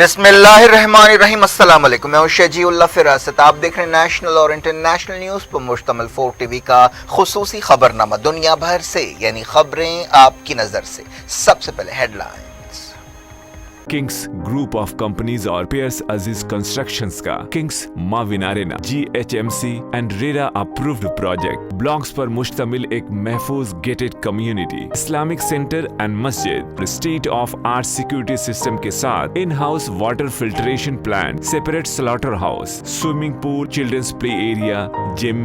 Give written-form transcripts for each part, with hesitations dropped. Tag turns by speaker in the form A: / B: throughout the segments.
A: बिस्मिल्लाहिर्रहमानिर्रहीम। अस्सलाम वालेकुम। मैं हूं शजीउल्लाह फिरासत। आप देख रहे हैं नेशनल और इंटरनेशनल न्यूज़ पर मुश्तमिल 4 टीवी का खुसूसी खबरनामा दुनिया भर से, यानी खबरें आपकी नजर से। सबसे पहले headlines.
B: Kings group of companies और पियर्स अजीज कंस्ट्रक्शंस का Kings Mavin arena GHMC and RERA approved project blocks पर मुश्तमिल एक महफूज gated community, Islamic centre and मस्जिद, state of art security system के साथ in house water filtration plant, separate slaughter house, swimming pool, children's play area, gym,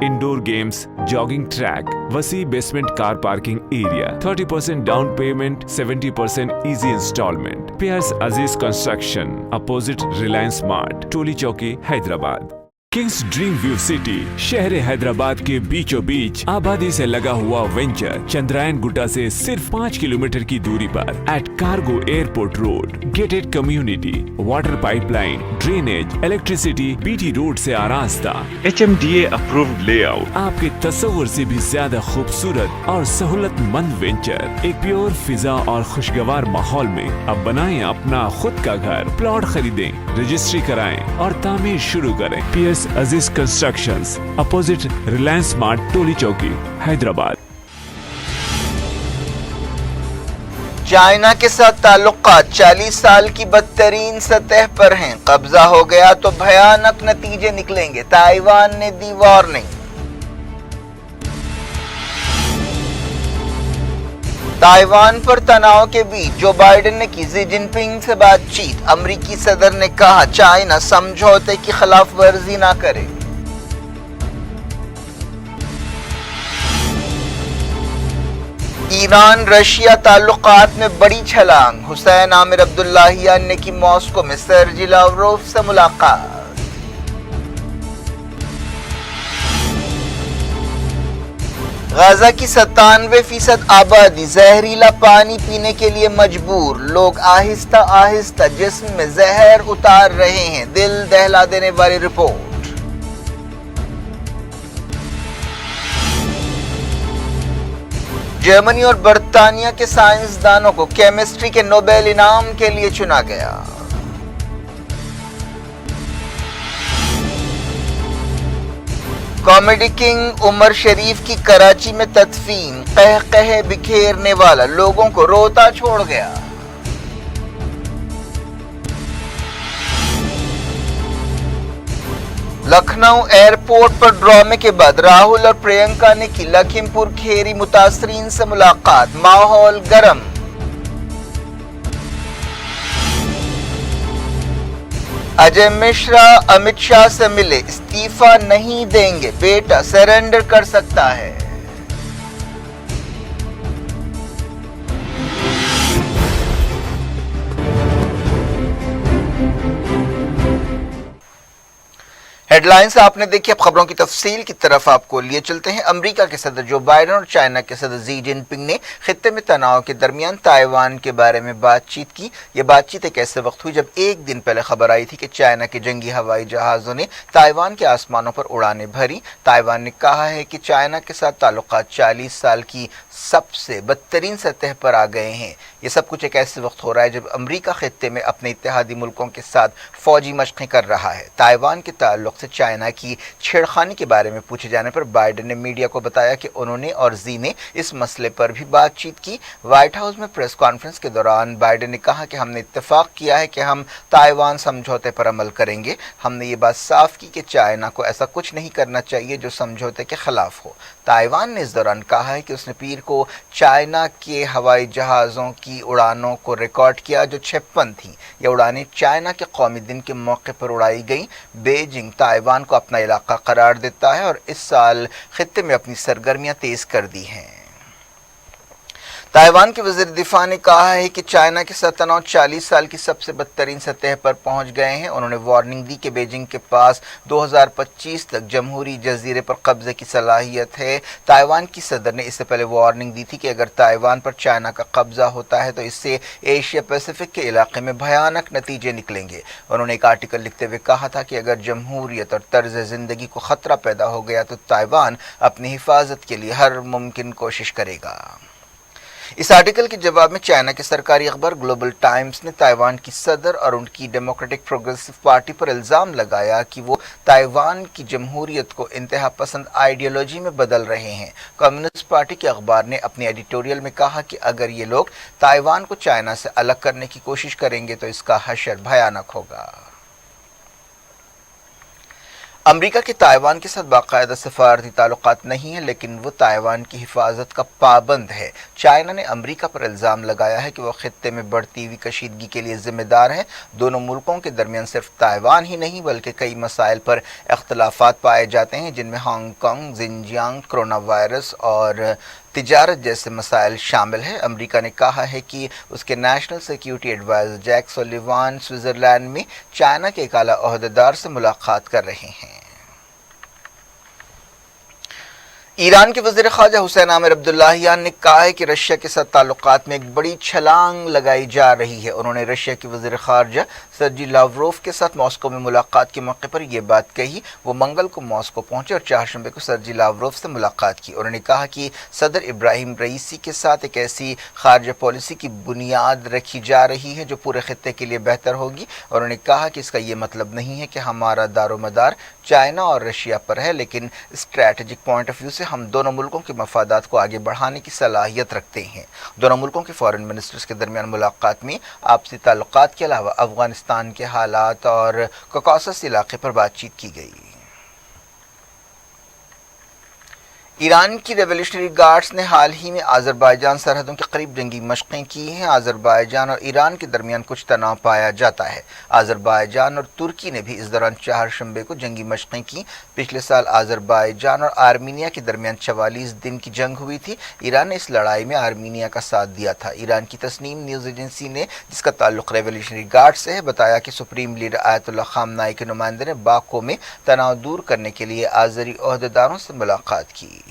B: indoor games, jogging track, वसी basement car parking area, 30% down payment, 70% easy instalment. Piers अजीज construction, opposite Reliance mart, टोली चौकी, Hyderabad. Kings dream view city शहर हैदराबाद के बीचों बीच आबादी से लगा हुआ venture Chandrayaan Gutta से सिर्फ 5 किलोमीटर की दूरी पर at cargo airport road, gated community, water pipeline, drainage, electricity, BT road से आरास्ता, HMDA अप्रूव्ड लेआउट, आपके तस्वुर से भी ज्यादा खूबसूरत और सहूलतमंद वेंचर एक प्योर फिजा और खुशगवार माहौल में। अब बनाएं अपना खुद का घर, प्लॉट खरीदें, रजिस्ट्री कराएं और तामीर शुरू करें। Piers Aziz constructions, opposite Reliance mart, टोली चौकी, हैदराबाद।
A: चाइना के साथ ताल्लुकात 40 साल की बदतरीन सतह पर हैं। कब्जा हो गया तो भयानक नतीजे निकलेंगे, ताइवान ने दी वार्निंग। ताइवान पर तनाव के बीच जो बाइडेन ने की शी जिनपिंग से बातचीत। अमरीकी सदर ने कहा चाइना समझौते की खिलाफ वर्जी ना करे। ईरान रशिया ताल्लुकात में बड़ी छलांग। हुसैन आमिर अब्दुल्लाहियान ने की मॉस्को में सर्जी लावरोव से मुलाकात। गाजा की 97% आबादी जहरीला पानी पीने के लिए मजबूर। लोग आहिस्ता आहिस्ता जिस्म में जहर उतार रहे हैं। दिल दहला देने वाली रिपोर्ट। जर्मनी और बर्तानिया के साइंसदानों को केमिस्ट्री के नोबेल इनाम के लिए चुना गया। कॉमेडी किंग उमर शरीफ की कराची में तदफीन। कह कहे बिखेरने वाला लोगों को रोता छोड़ गया। लखनऊ एयरपोर्ट पर ड्रामे के बाद राहुल और प्रियंका ने की लखीमपुर खेरी मुतासरीन से मुलाकात। माहौल गर्म। अजय मिश्रा अमित शाह से मिले, इस्तीफा नहीं देंगे, बेटा सरेंडर कर सकता है। हेडलाइंस आपने देखी। अब खबरों की तफसील की तरफ आपको लिए चलते हैं। अमेरिका के सदर जो बाइडेन और चाइना के सदर शी जिनपिंग ने खित्ते में तनाव के दरमियान ताइवान के बारे में बातचीत की। यह बातचीत एक ऐसे वक्त हुई जब एक दिन पहले खबर आई थी कि चाइना के जंगी हवाई जहाजों ने ताइवान के आसमानों पर उड़ानें भरी। ताइवान ने कहा है कि चाइना के साथ ताल्लुकात 40 साल की सबसे बदतरीन सतह पर आ गए हैं। ये सब कुछ एक ऐसे वक्त हो रहा है जब अमेरिका खित्ते में अपने इत्तेहादी मुल्कों के साथ फौजी मशक़ें कर रहा है। ताइवान के ताल्लुक से चाइना की छेड़खानी के बारे में पूछे जाने पर बाइडेन ने मीडिया को बताया कि उन्होंने और शी ने इस मसले पर भी बातचीत की। व्हाइट हाउस में प्रेस कॉन्फ्रेंस के दौरान बाइडेन ने कहा कि हमने इत्तेफाक किया है कि हम ताइवान समझौते पर अमल करेंगे। हमने ये बात साफ की कि चाइना को ऐसा कुछ नहीं करना चाहिए जो समझौते के खिलाफ हो। ताइवान ने इस दौरान कहा है कि उसने पीर को चाइना के हवाई जहाज़ों की उड़ानों को रिकॉर्ड किया जो 56 थी। ये उड़ानें चाइना के कौमी दिन के मौके पर उड़ाई गई। बीजिंग ताइवान को अपना इलाका करार देता है और इस साल खित्ते में अपनी सरगर्मियां तेज कर दी हैं। ताइवान के वज़ीर दिफा ने कहा है कि चाइना के साथ तनाव 40 साल की सबसे बदतरीन सतह पर पहुंच गए हैं। उन्होंने वार्निंग दी कि बीजिंग के पास 2025 तक जमहूरी जजीरे पर कब्जे की सलाहियत है। ताइवान की सदर ने इससे पहले वार्निंग दी थी कि अगर ताइवान पर चाइना का कब्जा होता है तो इससे एशिया पैसिफिक के इलाके में भयानक नतीजे निकलेंगे। उन्होंने एक आर्टिकल लिखते हुए कहा था कि अगर जमहूरियत और तर्ज ज़िंदगी को ख़तरा पैदा हो गया तो ताइवान अपनी हिफाजत के लिए हर मुमकिन कोशिश करेगा। اس آرٹیکل کے جواب میں چائنا کے سرکاری اخبار گلوبل ٹائمز نے تائیوان کی صدر اور ان کی ڈیموکریٹک پروگریسو پارٹی پر الزام لگایا کہ وہ تائیوان کی جمہوریت کو انتہا پسند آئیڈیالوجی میں بدل رہے ہیں۔ کمیونسٹ پارٹی کے اخبار نے اپنی ایڈیٹوریل میں کہا کہ اگر یہ لوگ تائیوان کو چائنا سے الگ کرنے کی کوشش کریں گے تو اس کا حشر بھیانک ہوگا۔ امریکہ کے تائیوان کے ساتھ باقاعدہ سفارتی تعلقات نہیں ہیں، لیکن وہ تائیوان کی حفاظت کا پابند ہے۔ چائنا نے امریکہ پر الزام لگایا ہے کہ وہ خطے میں بڑھتی ہوئی کشیدگی کے لیے ذمہ دار ہے۔ دونوں ملکوں کے درمیان صرف تائیوان ہی نہیں بلکہ کئی مسائل پر اختلافات پائے جاتے ہیں، جن میں ہانگ کانگ، زنجیانگ، کرونا وائرس اور تجارت جیسے مسائل شامل ہیں۔ امریکہ نے کہا ہے کہ اس کے national security adviser Jake Sullivan Switzerland میں چائنا کے ایک اعلیٰ عہدیدار سے ملاقات کر رہے ہیں۔ ایران کے وزیر خارجہ حسین عامر عبداللہیان نے کہا ہے کہ رشیا کے ساتھ تعلقات میں ایک بڑی چھلانگ لگائی جا رہی ہے۔ انہوں نے رشیا کے وزیر خارجہ سرجی لاوروف کے ساتھ ماسکو میں ملاقات کے موقع پر یہ بات کہی۔ وہ منگل کو ماسکو پہنچے اور چہارشنبے کو سرجی لاوروف سے ملاقات کی۔ انہوں نے کہا کہ صدر ابراہیم رئیسی کے ساتھ ایک ایسی خارجہ پالیسی کی بنیاد رکھی جا رہی ہے جو پورے خطے کے لیے بہتر ہوگی۔ انہوں نے کہا کہ اس کا یہ مطلب نہیں ہے کہ ہمارا دار و مدار چائنا اور رشیا پر ہے، لیکن اسٹریٹجک پوائنٹ آف ویو سے ہم دونوں ملکوں کے مفادات کو آگے بڑھانے کی صلاحیت رکھتے ہیں۔ دونوں ملکوں کے فارن منسٹرز کے درمیان ملاقات میں آپسی تعلقات کے علاوہ افغانستان کے حالات اور کوکاسس علاقے پر بات چیت کی گئی۔ ایران کی ریولیوشنری گارڈز نے حال ہی میں آذربائیجان سرحدوں کے قریب جنگی مشقیں کی ہیں۔ آذربائیجان اور ایران کے درمیان کچھ تناؤ پایا جاتا ہے۔ آذربائیجان اور ترکی نے بھی اس دوران چہارشنبے کو جنگی مشقیں کی۔ پچھلے سال آذربائیجان اور آرمینیا کے درمیان 44 دن کی جنگ ہوئی تھی۔ ایران نے اس لڑائی میں آرمینیا کا ساتھ دیا تھا۔ ایران کی تسنیم نیوز ایجنسی نے، جس کا تعلق ریولیوشنری گارڈ سے ہے، بتایا کہ سپریم لیڈر آیت اللہ خامنائی کے نمائندے نے باکو میں تناؤ دور کرنے کے لیے آذری عہدیداروں سے ملاقات کی۔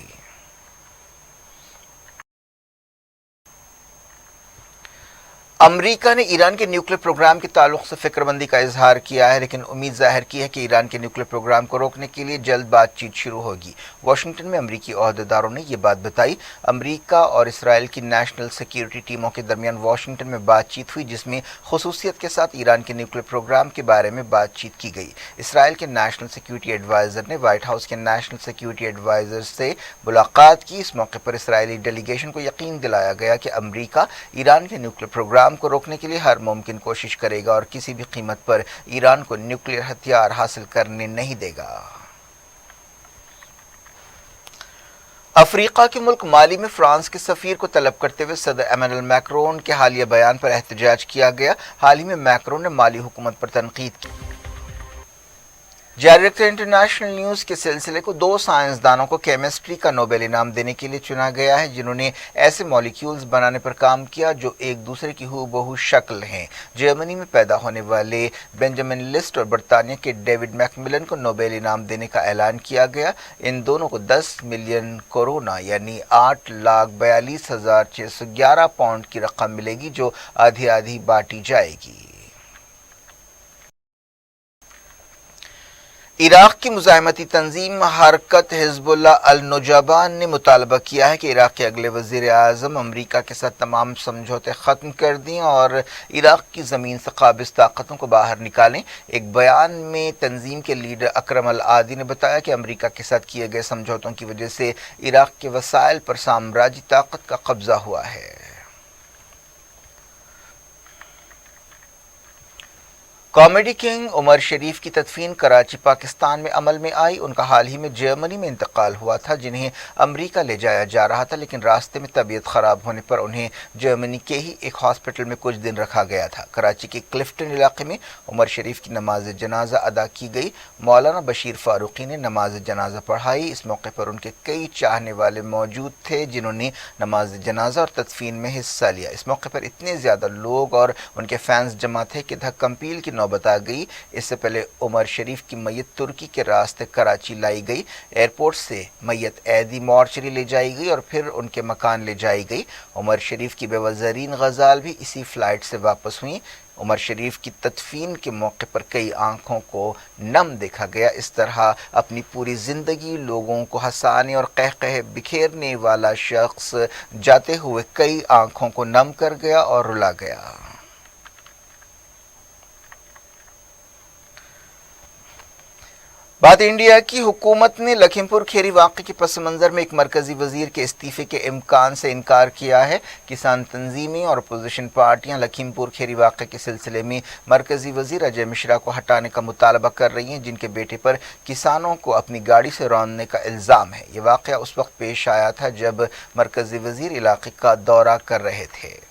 A: امریکہ نے ایران کے نیوکلیر پروگرام کے تعلق سے فکر مندی کا اظہار کیا ہے، لیکن امید ظاہر کی ہے کہ ایران کے نیوکلیر پروگرام کو روکنے کے لیے جلد بات چیت شروع ہوگی۔ واشنگٹن میں امریکی عہدیداروں نے یہ بات بتائی۔ امریکہ اور اسرائیل کی نیشنل سیکیورٹی ٹیموں کے درمیان واشنگٹن میں بات چیت ہوئی، جس میں خصوصیت کے ساتھ ایران کے نیوکلیر پروگرام کے بارے میں بات چیت کی گئی۔ اسرائیل کے نیشنل سیکیورٹی ایڈوائزر نے وائٹ ہاؤس کے نیشنل سیکیورٹی ایڈوائزر سے ملاقات کی۔ اس موقع پر اسرائیلی ڈیلیگیشن کو یقین دلایا گیا کہ امریکہ ایران کے نیوکلیر پروگرام کو روکنے کے لیے ہر ممکن کوشش کرے گا اور کسی بھی قیمت پر ایران کو نیوکلیر ہتھیار حاصل کرنے نہیں دے گا۔ افریقہ کے ملک مالی میں فرانس کے سفیر کو طلب کرتے ہوئے صدر ایمانوئل میکرون کے حالیہ بیان پر احتجاج کیا گیا۔ حال ہی میں میکرون نے مالی حکومت پر تنقید کی۔ جاری رکھتے انٹرنیشنل نیوز کے سلسلے کو 2 سائنسدانوں کو کیمسٹری کا نوبل انعام دینے کے لیے چنا گیا ہے، جنہوں نے ایسے مالیکیولز بنانے پر کام کیا جو ایک دوسرے کی ہو بہو شکل ہیں۔ جرمنی میں پیدا ہونے والے بینجامن لسٹ اور برطانیہ کے ڈیوڈ میک ملن کو نوبل انعام دینے کا اعلان کیا گیا۔ ان دونوں کو 10 ملین کورونا یعنی 8,42,611 پاؤنڈ کی رقم ملے گی، جو آدھی آدھی بانٹی جائے گی۔ عراق کی مزاحمتی تنظیم حرکت حزب اللہ النجابان نے مطالبہ کیا ہے کہ عراق کے اگلے وزیر اعظم امریکہ کے ساتھ تمام سمجھوتے ختم کر دیں اور عراق کی زمین سے قابض طاقتوں کو باہر نکالیں۔ ایک بیان میں تنظیم کے لیڈر اکرم العادی نے بتایا کہ امریکہ کے ساتھ کیے گئے سمجھوتوں کی وجہ سے عراق کے وسائل پر سامراجی طاقت کا قبضہ ہوا ہے۔ کامیڈی کنگ عمر شریف کی تدفین کراچی پاکستان میں عمل میں آئی۔ ان کا حال ہی میں جرمنی میں انتقال ہوا تھا، جنہیں امریکہ لے جایا جا رہا تھا، لیکن راستے میں طبیعت خراب ہونے پر انہیں جرمنی کے ہی ایک ہاسپٹل میں کچھ دن رکھا گیا تھا۔ کراچی کے کلفٹن علاقے میں عمر شریف کی نماز جنازہ ادا کی گئی۔ مولانا بشیر فاروقی نے نماز جنازہ پڑھائی۔ اس موقع پر ان کے کئی چاہنے والے موجود تھے، جنہوں نے نماز جنازہ اور تدفین میں حصہ لیا۔ اس موقع پر اتنے زیادہ لوگ اور ان کے فینس جمع تھے کہ دھکم پیل کی नौबत आ गई। इससे पहले उमर शरीफ की मैयत तुर्की के रास्ते कराची लाई गई। एयरपोर्ट से मैयत ऐदी मॉर्चरी ले जाई गई और फिर उनके मकान ले जाई गई। उमर शरीफ की बेवा ज़रीन गजाल भी इसी फ्लाइट से वापस हुई। उमर शरीफ की तदफीन के मौके पर कई आंखों को नम देखा गया। इस तरह अपनी पूरी जिंदगी लोगों को हंसाने और कहकहे बिखेरने वाला शख्स जाते हुए कई आंखों को नम कर गया और रुला गया। बात इंडिया की। हुकूमत ने लखीमपुर खीरी वाक़े के पस मंज़र में एक मरकजी वजीर के इस्तीफ़े के इम्कान से इनकार किया है। किसान तंजीमें और अपोजिशन पार्टियां लखीमपुर खीरी वाक़े के सिलसिले में मरकजी वजीर अजय मिश्रा को हटाने का मुतालबा कर रही हैं, जिनके बेटे पर किसानों को अपनी गाड़ी से रौंदने का इल्ज़ाम है। ये वाक़या उस वक्त पेश आया था जब मरकजी वजीर इलाके का दौरा कर रहे थे।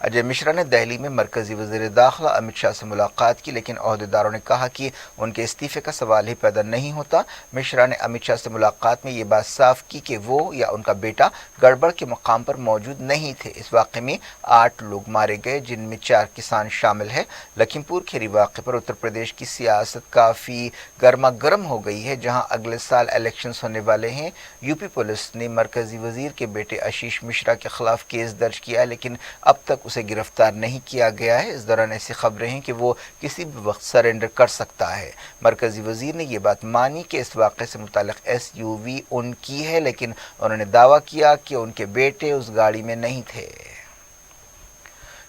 A: अजय मिश्रा ने दिल्ली में मरकजी वज़ीर दाखिला अमित शाह से मुलाकात की, लेकिन ओहदेदारों ने कहा कि उनके इस्तीफ़े का सवाल ही पैदा नहीं होता। मिश्रा ने अमित शाह से मुलाकात में ये बात साफ की कि वो या उनका बेटा गड़बड़ के मकाम पर मौजूद नहीं थे। इस वाक़े में 8 लोग मारे गए, जिनमें 4 किसान शामिल हैं। लखीमपुर खीरी वाक़े पर उत्तर प्रदेश की सियासत काफ़ी गर्मा गर्म हो गई है, जहाँ अगले साल इलेक्शन होने वाले हैं। यूपी पुलिस ने मरकजी वज़ीर के बेटे आशीष मिश्रा के खिलाफ केस दर्ज किया है, लेकिन अब तक उसे गिरफ्तार नहीं किया गया है। इस दौरान ऐसी खबरें हैं कि वो किसी भी वक्त सरेंडर कर सकता है। मरकजी वजीर ने यह बात मानी कि इस वाक़े से मुताल्लिक़ SUV उनकी है, लेकिन उन्होंने दावा किया कि उनके बेटे उस गाड़ी में नहीं थे।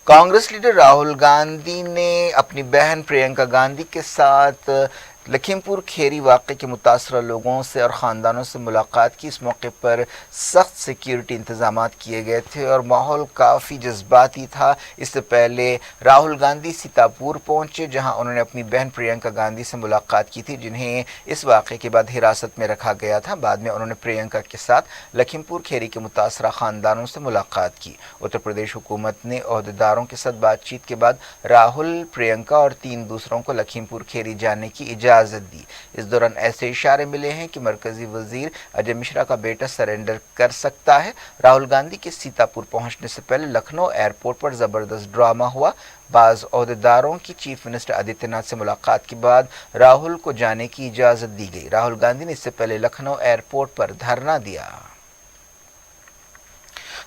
A: कांग्रेस लीडर राहुल गांधी ने अपनी बहन प्रियंका गांधी के साथ लखीमपुर खीरी वाक़े के मुतासरा लोगों से और ख़ानदानों से मुलाकात की। इस मौके पर सख्त सिक्योरिटी इंतजाम किए गए थे और माहौल काफ़ी जज्बाती था। इससे पहले राहुल गांधी सीतापुर पहुंचे, जहां उन्होंने अपनी बहन प्रियंका गांधी से मुलाकात की थी, जिन्हें इस वाक़े के बाद हिरासत में रखा गया था। बाद में उन्होंने प्रियंका के साथ लखीमपुर खीरी के मुतासरा ख़ानदानों से मुलाकात की। उत्तर प्रदेश हुकूमत ने ओहदेदारों के साथ बातचीत के बाद राहुल, प्रियंका और 3 दूसरों को लखीमपुर खीरी जाने की इजाज़त दी। इस दौरान ऐसे इशारे मिले हैं कि मरकजी वजीर अजय मिश्रा का बेटा सरेंडर कर सकता है। राहुल गांधी के सीतापुर पहुंचने से पहले लखनऊ एयरपोर्ट पर जबरदस्त ड्रामा हुआ। बाज़ ओहदेदारों की चीफ मिनिस्टर आदित्यनाथ से मुलाकात के बाद राहुल को जाने की इजाज़त दी गई। राहुल गांधी ने इससे पहले लखनऊ एयरपोर्ट पर धरना दिया।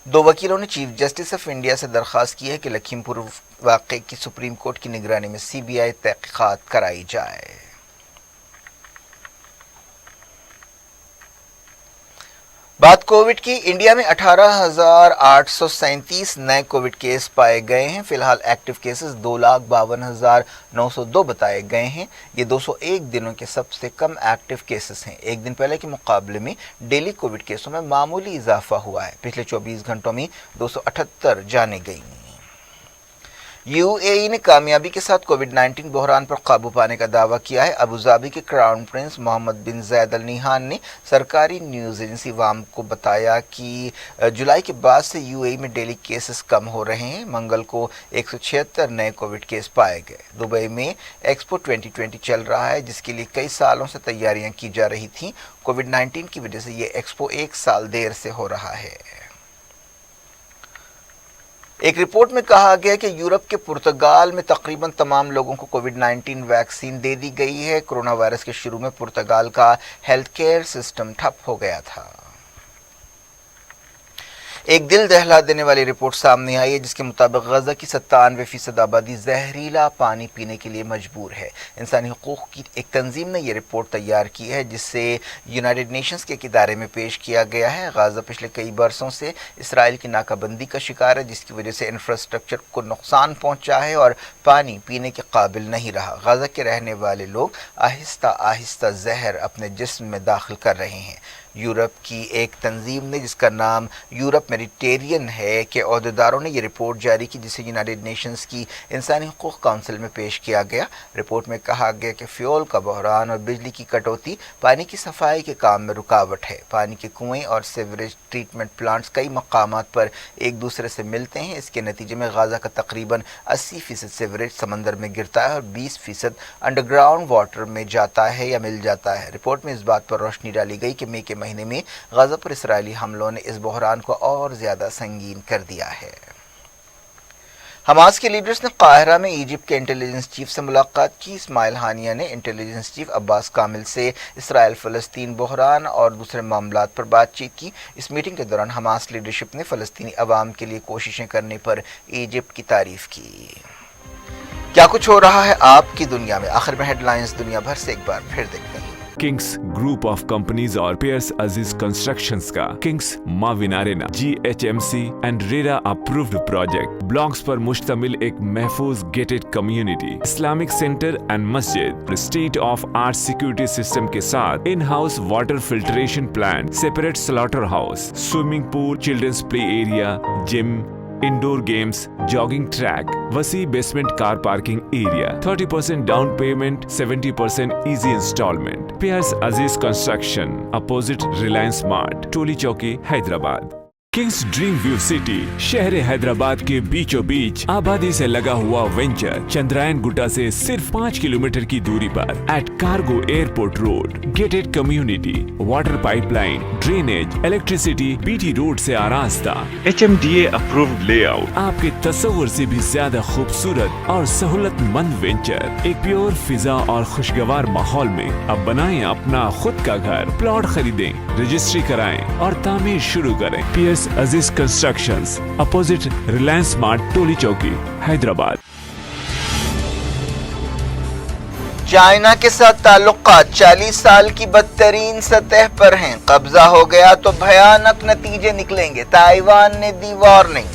A: 2 वकीलों ने चीफ जस्टिस ऑफ इंडिया से दरख्वास्त की है कि लखीमपुर वाक़े की सुप्रीम कोर्ट की निगरानी में CBI तहक़ीक़ात कराई जाए। बात कोविड की। इंडिया में 18,837 नए कोविड केस पाए गए हैं। फिलहाल एक्टिव केसेस 2,52,902 बताए गए हैं। ये 201 दिनों के सबसे कम एक्टिव केसेस हैं। एक दिन पहले के मुकाबले में डेली कोविड केसों में मामूली इजाफा हुआ है। पिछले 24 घंटों में 278 जानें गई। UAE ने कामयाबी के साथ कोविड-19 बहरान पर काबू पाने का दावा किया है। अबू धाबी के क्राउन प्रिंस मोहम्मद बिन ज़ायद अल नहियान ने सरकारी न्यूज़ एजेंसी वाम को बताया कि जुलाई के बाद से UAE में डेली केसेस कम हो रहे हैं। मंगल को 176 नए कोविड केस पाए गए। दुबई में एक्सपो 2020 चल रहा है, जिसके लिए कई सालों से तैयारियां की जा रही थीं। कोविड-19 की वजह से ये एक्सपो 1 साल देर से हो रहा है। एक रिपोर्ट में कहा गया कि यूरोप के पुर्तगाल में तकरीबन तमाम लोगों को कोविड-19 वैक्सीन दे दी गई है। कोरोना वायरस के शुरू में पुर्तगाल का हेल्थ केयर सिस्टम ठप हो गया था। एक दिल दहला देने वाली रिपोर्ट सामने आई है, जिसके मुताबिक गजा की 97% आबादी जहरीला पानी पीने के लिए मजबूर है। इंसानी हुकूक की एक तंजीम ने यह रिपोर्ट तैयार की है, जिसे यूनाइटेड नेशंस के एक इदारे में पेश किया गया है। गजा पिछले कई बरसों से इसराइल की नाकाबंदी का शिकार है, जिसकी वजह से इंफ्रास्ट्रक्चर को नुकसान पहुंचा है और पानी पीने के काबिल नहीं रहा। गजा के रहने वाले लोग आहिस्ता आहिस्ता जहर अपने जिस्म में दाखिल कर रहे हैं। यूरोप की एक तंजीम ने, जिसका नाम यूरोप मेडिटेरियन है, के अहदेदारों ने यह रिपोर्ट जारी की, जिसे यूनाइटेड नेशंस की इंसानी हुकूक काउंसिल में पेश किया गया। रिपोर्ट में कहा गया कि फ्यूल का बहरान और बिजली की कटौती पानी की सफाई के काम में रुकावट है। पानी के कुएं और सीवरेज ट्रीटमेंट प्लांट्स कई मकामात पर एक दूसरे से मिलते हैं। इसके नतीजे में गाजा का तकरीबन 80% सीवरेज समंदर में गिरता है और 20% अंडरग्राउंड वाटर में जाता है या मिल जाता है। रिपोर्ट में इस बात पर रोशनी डाली गई कि मई के महीने में गाजा पर इसराइली हमलों ने इस बहरान को और ज्यादा संगीन कर दिया है। حماس کے لیڈرز نے قاہرہ میں ایجپٹ کے انٹیلیجنس چیف سے ملاقات کی۔ اسماعیل ہانیہ نے انٹیلیجنس چیف عباس کامل سے اسرائیل فلسطین بحران اور دوسرے معاملات پر بات چیت کی۔ اس میٹنگ کے دوران حماس لیڈرشپ نے فلسطینی عوام کے لیے کوششیں کرنے پر ایجپٹ کی تعریف کی۔ کیا کچھ ہو رہا ہے آپ کی دنیا میں؟ آخر میں ہیڈ لائنز دنیا بھر سے ایک بار پھر دیکھتے ہیں۔
B: کنگس گروپ آف کمپنیز اور پیئرس عزیز کنسٹرکشنز کا Kings Mavin arena GHMC and RERA approved project blocks پر مشتمل ایک محفوظ gated community, Islamic centre and مسجد، state of art security system کے ساتھ in house water filtration plant, separate slaughter house, swimming pool, children's play area, gym, indoor games, jogging track, وسیع basement car parking area, 30% down payment, 70% easy instalment. Pierce عزیز construction, opposite Reliance mart, Toli Chowki, Hyderabad. Kings dream view city شہر حیدرآباد کے بیچوں بیچ آبادی سے لگا ہوا venture Chandrayan گٹا سے صرف 5 kilometre کی دوری پر at cargo airport road, gated community, water pipe line, drainage, electricity, BT road سے آراستہ، HMDA اپرووڈ لے آؤٹ، آپ کے تصور سے بھی زیادہ خوبصورت اور سہولت مند وینچر، ایک پیور فضا اور خوشگوار ماحول میں۔ اب بنائیں اپنا خود کا گھر، پلاٹ خریدیں، رجسٹری کرائیں اور تعمیر شروع کریں۔ Periods Aziz constructions, opposite Reliance mart, Toli Chowki, Hyderabad.
A: China کے ساتھ تعلقات 40 سال کی بدترین سطح پر ہیں۔ قبضہ ہو گیا تو بھیانک نتیجے نکلیں گے، تائیوان نے دی وارننگ۔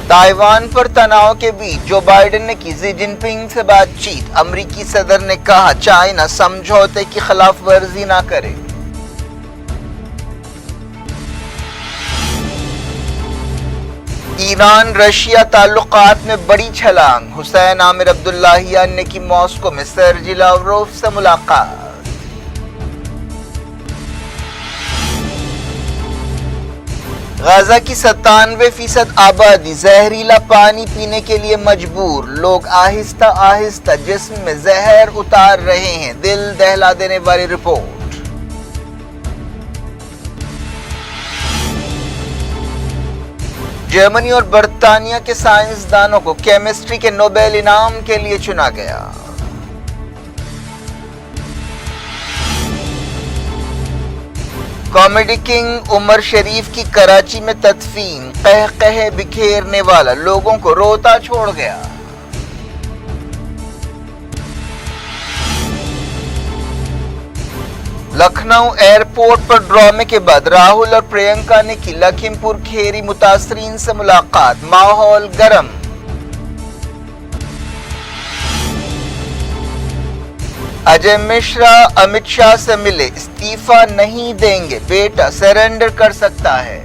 A: تائیوان پر تناؤ کے بیچ جو بائیڈن نے کی ژی جن پنگ سے بات چیت۔ امریکی صدر نے کہا چائنا سمجھوتے کی خلاف ورزی نہ کرے۔ ایران رشیا تعلقات میں بڑی چھلانگ، حسین عامر عبداللہیان نے کی ماسکو میں سرجی لاوروف سے ملاقات۔ غزہ کی 97% آبادی زہریلا پانی پینے کے لیے مجبور، لوگ آہستہ آہستہ جسم میں زہر اتار رہے ہیں، دل دہلا دینے والی رپورٹ۔ جرمنی اور برطانیہ کے سائنسدانوں کو کیمسٹری کے نوبل انعام کے لیے چنا گیا۔ کامیڈی کنگ عمر شریف کی کراچی میں تدفین، قہقہے بکھیرنے والا لوگوں کو روتا چھوڑ گیا۔ لکھنؤ ایئرپورٹ پر ڈرامے کے بعد راہل اور پرینکا نے کی لکھیم پور کھیری متاثرین سے ملاقات، ماحول گرم۔ اجے مشرا امت شاہ سے ملے، استعفی نہیں دیں گے، بیٹا سرنڈر کر سکتا ہے۔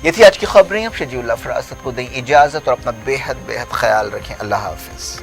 A: یہ تھی آج کی خبریں۔ اب شجیع اللہ فراست کو دیں اجازت اور اپنا بے حد خیال رکھیں۔ اللہ حافظ۔